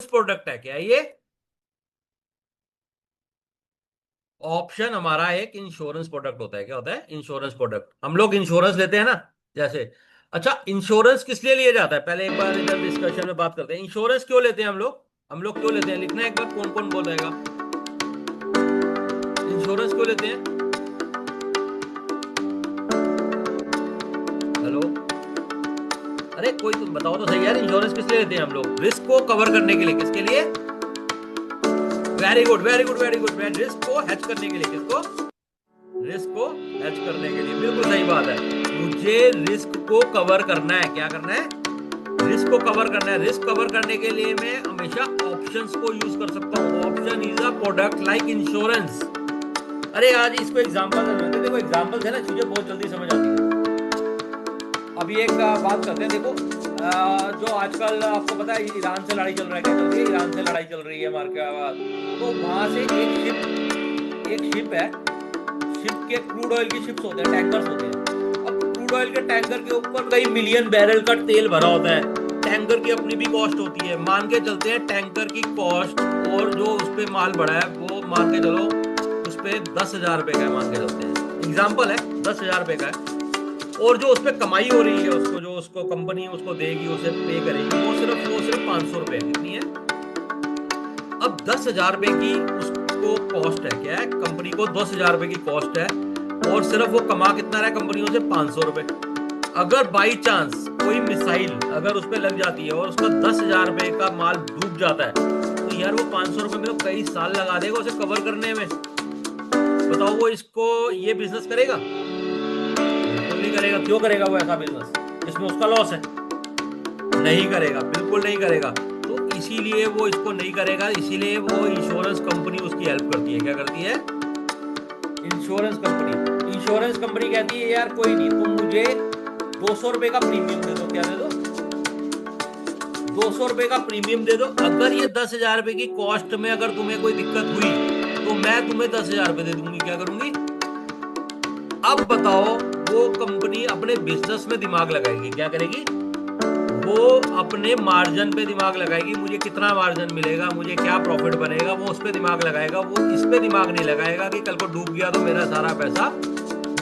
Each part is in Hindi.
प्रोडक्ट है। क्या है ये? ऑप्शन हमारा एक इंश्योरेंस प्रोडक्ट होता है। क्या होता है? Insurance product. हम लोग इंश्योरेंस लेते हैं ना, जैसे। अच्छा, इंश्योरेंस किस लिए लिया जाता है? पहले एक बार इधर डिस्कशन में बात करते हैं, इंश्योरेंस क्यों लेते हैं हम लोग? हम लोग क्यों लेते हैं? लिखना है एक बार, कौन कौन बोलेगा इंश्योरेंस क्यों लेते हैं? हेलो? अरे कोई तुम बताओ तो सही यार, इंश्योरेंस किस लिए लेते हैं हम लोग? रिस्क को कवर करने के लिए। किसके लिए? Very good, very good, very good. Risk को हेज करने के लिए। किसको? रिस्क को हेज करने के लिए। बिल्कुल सही बात है। मुझे रिस्क को कवर करना है। क्या करना है? रिस्क को कवर करना है। रिस्क कवर करने के लिए मैं हमेशा ऑप्शंस को यूज कर सकता हूँ। Option is a product like insurance. अरे आज इसको एग्जांपल देते, देखो एग्जांपल से ना चीजें बहुत जल्दी समझ आती है। अभी एक बात करते हैं, देखो जो आजकल आपको पता है ईरान से लड़ाई चल रहा है। क्या चल रही है? ईरान से लड़ाई चल रही है मार्केट। तो वहां से एक शिप है। शिप के क्रूड ऑयल की शिप्स होते हैं, टैंकर्स होते हैं। अब क्रूड ऑयल के टैंकर के ऊपर कई मिलियन बैरल का तेल भरा होता है। टैंकर की अपनी भी कॉस्ट होती है। मान के चलते हैं टैंकर की कॉस्ट और जो उस पे माल भरा है वो मान के चलो उस पे 10,000 रुपए का है। मान के चलते हैं, एग्जाम्पल है, 10,000 रुपए का है। और जो उस पर कमाई हो रही है, उसको जो उसको कंपनी उसको देगी, उसे पे करेगी, वो सिर्फ 500 रुपए। कितनी है? अब 10,000 रुपए की उसको कॉस्ट है। क्या है? कंपनी को 10,000 रुपए की कॉस्ट है। और सिर्फ वो कमा कितना रहा है कंपनियों से? 500 रुपए। अगर बाई चांस कोई मिसाइल अगर उस पर लग जाती है और उसका 10,000 रुपए का माल डूब जाता है, तो यार वो 500 रुपए में तो कई साल लगा देगा उसे कवर करने में। बताओ वो इसको ये बिजनेस करेगा? बिल्कुल नहीं करेगा। क्यों करेगा वो ऐसा बिजनेस जिसमें उसका लॉस है? नहीं करेगा, बिल्कुल नहीं करेगा। तो इसीलिए वो इसको नहीं करेगा। इसीलिए वो इंश्योरेंस कंपनी उसकी हेल्प करती है। क्या करती है? इंश्योरेंस कंपनी कहती है यार कोई नहीं, तुम मुझे 200 रुपए का प्रीमियम दे दो। क्या दे दो? 200 रुपए का प्रीमियम दे दो। अगर ये 10,000 रुपए की कॉस्ट में अगर तुम्हें कोई दिक्कत हुई तो मैं तुम्हें 10,000 रुपए दे दूंगी। क्या करूंगी? अब बताओ, वो कंपनी अपने बिजनेस में दिमाग लगाएगी। क्या करेगी? वो अपने मार्जिन पे दिमाग लगाएगी। मुझे कितना मार्जिन मिलेगा, मुझे क्या प्रॉफिट बनेगा, वो उस पे दिमाग लगाएगा। वो इस पे दिमाग नहीं लगाएगा कि कल को डूब गया तो मेरा सारा पैसा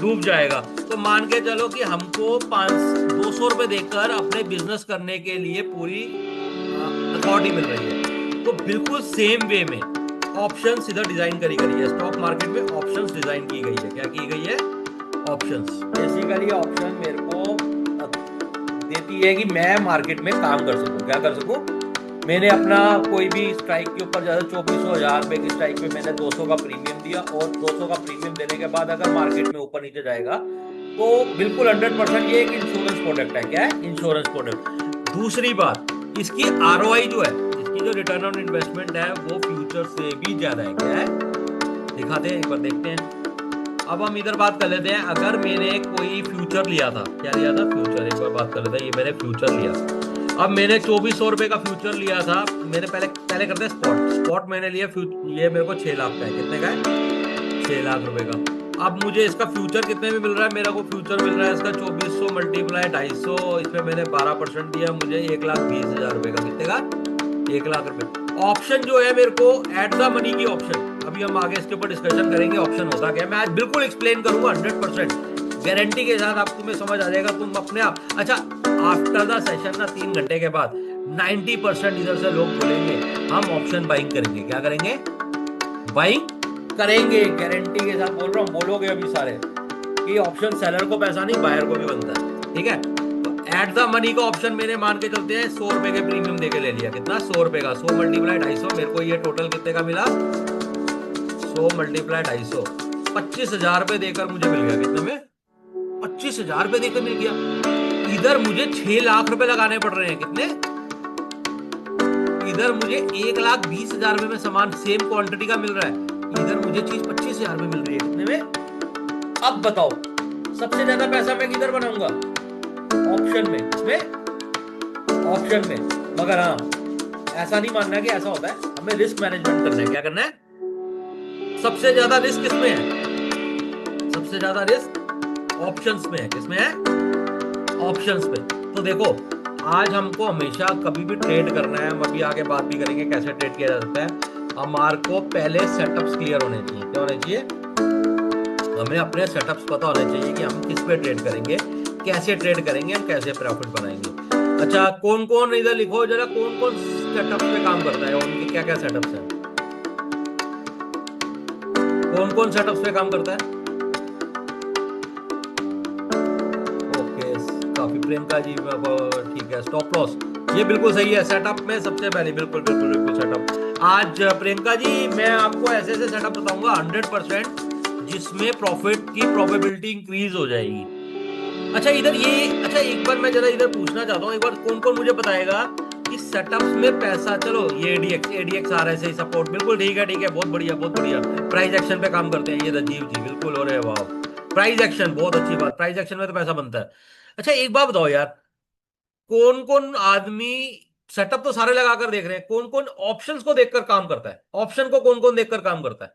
डूब जाएगा। तो मान के चलो कि हमको 200 रुपए देकर अपने बिजनेस करने के लिए पूरी अथॉरिटी मिल रही है। तो बिल्कुल सेम वे में ऑप्शंस इधर डिजाइन करी गई है। स्टॉक मार्केट में ऑप्शंस डिजाइन की गई है। क्या की गई है? ऑप्शंस। बेसिकली ऑप्शन मेरे को देती है कि मैं मार्केट में काम कर सकूं। क्या कर सकूं? मैंने अपना कोई भी स्ट्राइक के ऊपर ज्यादा 24,000 रुपए की स्ट्राइक पे मैंने 200 का प्रीमियम दिया, और 200 का प्रीमियम देने के बाद अगर मार्केट में ऊपर नीचे जाएगा तो बिल्कुल 100% ये एक इंश्योरेंस प्रोडक्ट है। क्या है? Insurance product. दूसरी बात, इसकी आरओआई जो है, इसकी जो रिटर्न ऑन इन्वेस्टमेंट है वो फ्यूचर से भी ज्यादा है। क्या है? दिखाते हैं, एक बार देखते हैं। अब हम इधर बात कर लेते हैं। अगर मैंने कोई फ्यूचर लिया था, क्या लिया था? फ्यूचर। एक बार बात कर लेते हैं। ये मैंने फ्यूचर लिया। अब मैंने 2400 रुपए का फ्यूचर लिया था। मैंने पहले पहले करते हैं स्पॉट। स्पॉट मैंने लिया ये मेरे को 6 लाख का है। कितने का है? 6 लाख रुपए का। अब मुझे इसका फ्यूचर कितने में मिल रहा है? मेरे को फ्यूचर मिल रहा है इसका 2400 मल्टीप्लाई 250। इसमें मैंने 12% दिया, मुझे 1,20,000 रुपए का। कितने का? 1 लाख रुपए। ऑप्शन जो है मेरे को एट द मनी की ऑप्शन, अभी हम आगे इसके ऊपर डिस्कशन करेंगे ऑप्शन होता क्या है। मैं आज बिल्कुल एक्सप्लेन करूंगा 100% गारंटी के साथ। आप तुम्हें समझ आ जाएगा तुम अपने आप। अच्छा, आफ्टर द सेशन ना 3 घंटे के बाद 90% इधर से लोग बोलेंगे हम ऑप्शन बाइंग करेंगे। क्या करेंगे? बाइंग करेंगे। गारंटी के साथ बोल रहा हूँ, बोलोगे अभी सारे कि ऑप्शन सेलर को पैसा नहीं बायर को भी बनता है। ठीक है? एट द मनी का ऑप्शन मैंने मान के चलते हैं 100 रुपए के प्रीमियम देके ले लिया। कितना? 100 रुपए का। 100 मल्टीप्लाई 250, मेरे को ये टोटल कितने का मिला? 100 मल्टीप्लाई 250, 25,000 रुपए देकर मुझे मिल गया। कितने में? 25,000 रुपए देकर मिल गया। इधर मुझे 6 लाख रुपए लगाने पड़ रहे हैं। कितने? इधर मुझे 1,20,000 रुपए में सामान सेम क्वांटिटी का मिल रहा है। इधर मुझे चीज 25,000 रुपए मिल रही है। कितने में? अब बताओ, सबसे ज्यादा पैसा मैं किधर बनाऊंगा? ऑप्शन में। इसमें ऑप्शन में। मगर हाँ, ऐसा नहीं मानना कि ऐसा होता है। हमें रिस्क मैनेजमेंट करना है। क्या करना है? सबसे ज्यादा रिस्क किसमें है? सबसे ज्यादा रिस्क ऑप्शंस में है। किसमें है? ऑप्शंस में। तो देखो, आज हमको हमेशा कभी भी ट्रेड करना है, हम अभी आगे बात भी करेंगे कैसे ट्रेड किया जा सकता है। हमारे को पहले सेटअप्स क्लियर होने चाहिए। क्या होने चाहिए? हमें अपने सेटअप्स पता होने चाहिए कि हम किस पे ट्रेड करेंगे, कैसे ट्रेड करेंगे, हम कैसे प्रॉफिट बनाएंगे। अच्छा, कौन कौन इधर लिखो जरा, कौन कौन सेटअप्स पे काम करता है और उनके क्या क्या सेटअप्स हैं? कौन कौन सेटअप्स पे काम करता है? ओके, काफी प्रियंका जी, ठीक है। स्टॉप लॉस, ये बिल्कुल सही है। सेटअप में सबसे पहले बिल्कुल बिल्कुल बिल्कुल सेटअप। आज प्रियंका जी मैं आपको ऐसे ऐसे सेटअप बताऊंगा 100%, जिसमें प्रॉफिट की प्रोबेबिलिटी इंक्रीज हो जाएगी। अच्छा इधर ये, अच्छा एक बार मैं जरा इधर पूछना चाहता हूँ, एक बार कौन कौन मुझे बताएगा कि सेटअप्स में पैसा, चलो ये एडीएक्स एडीएक्स आ रहा है, सही सपोर्ट, बिल्कुल ठीक है, बहुत बढ़िया बहुत बढ़िया। प्राइस एक्शन पे काम करते हैं ये राजीव जी, बिल्कुल। और वाह, प्राइस एक्शन बहुत अच्छी बात, प्राइस एक्शन में तो पैसा बनता है। अच्छा एक बात बताओ यार, कौन कौन आदमी, सेटअप तो सारे लगाकर देख रहे हैं, कौन कौन ऑप्शंस को देखकर काम करता है? ऑप्शन को कौन कौन देखकर काम करता है?